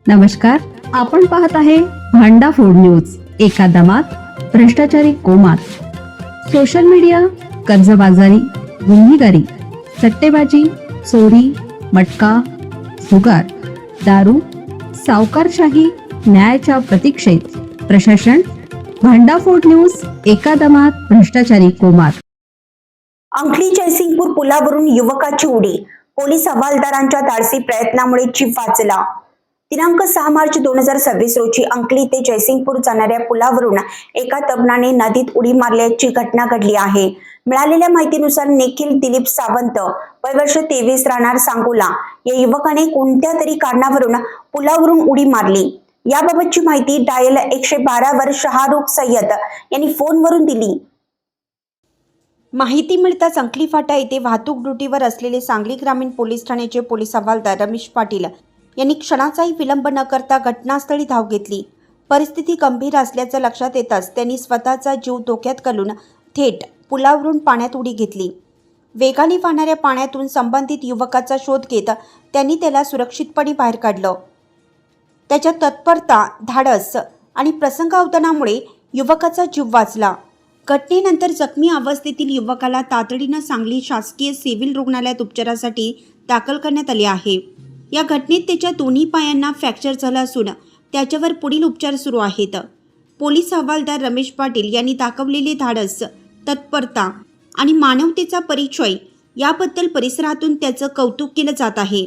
नमस्कार, आपण पाहत आहे भांडा फोड न्यूज. एका दमात भ्रष्टाचारी कोमात. सोशल मीडिया, कर्जबाजारी, गुन्हेगारी, सट्टेबाजी, चोरी, मटका, जुगार, दारू, सावकारशाही, न्यायाच्या प्रतीक्षेत प्रशासन. भांडाफोड न्यूज. एका दमात भ्रष्टाचारी कोमात. अंकली जयसिंगपूर पुलावरून युवकाची उडी. पोलीस हवालदारांच्या धाडसी प्रयत्नामुळे जीव वाचला. दिनांक 6 मार्च 2026 रोजी अंकली ते जयसिंगपूर जाणाऱ्या पुलावरून एका तरुणाने नदीत उडी मारल्याची घटना घडली आहे. मिळालेल्या माहितीनुसार निखिल दिलीप सावंत, वय वर्ष 23, राहणार सांगोला, या युवकाने कोणत्या तरी कारणावरून पुलावरून उडी मारली. याबाबतची माहिती डायल 112 वर शाहरुख सय्यद यांनी फोनवरून दिली. माहिती मिळताच अंकली फाटा येथे वाहतूक ड्युटीवर असलेले सांगली ग्रामीण पोलीस ठाण्याचे पोलीस हवालदार रमेश पाटील यांनी क्षणाचाही विलंब न करता घटनास्थळी धाव घेतली. परिस्थिती गंभीर असल्याचं लक्षात येताच त्यांनी स्वतःचा जीव धोक्यात घालून थेट पुलावरून पाण्यात उडी घेतली. वेगाने वाहणाऱ्या पाण्यातून संबंधित युवकाचा शोध घेत त्यांनी त्याला सुरक्षितपणे बाहेर काढलं. त्याच्या तत्परता, धाडस आणि प्रसंगावधानामुळे युवकाचा जीव वाचला. घटनेनंतर जखमी अवस्थेतील युवकाला तातडीनं सांगली शासकीय सिव्हिल रुग्णालयात उपचारासाठी दाखल करण्यात आले आहे. या घटनेत त्याच्या दोन्ही पायांना फ्रॅक्चर झाला असून त्याच्यावर पुढील उपचार सुरू आहेत. पोलीस हवालदार रमेश पाटील यांनी दाखवलेले धाडस, तत्परता आणि मानवतेचा परिचय याबद्दल परिसरातून त्याचं कौतुक केलं जात आहे.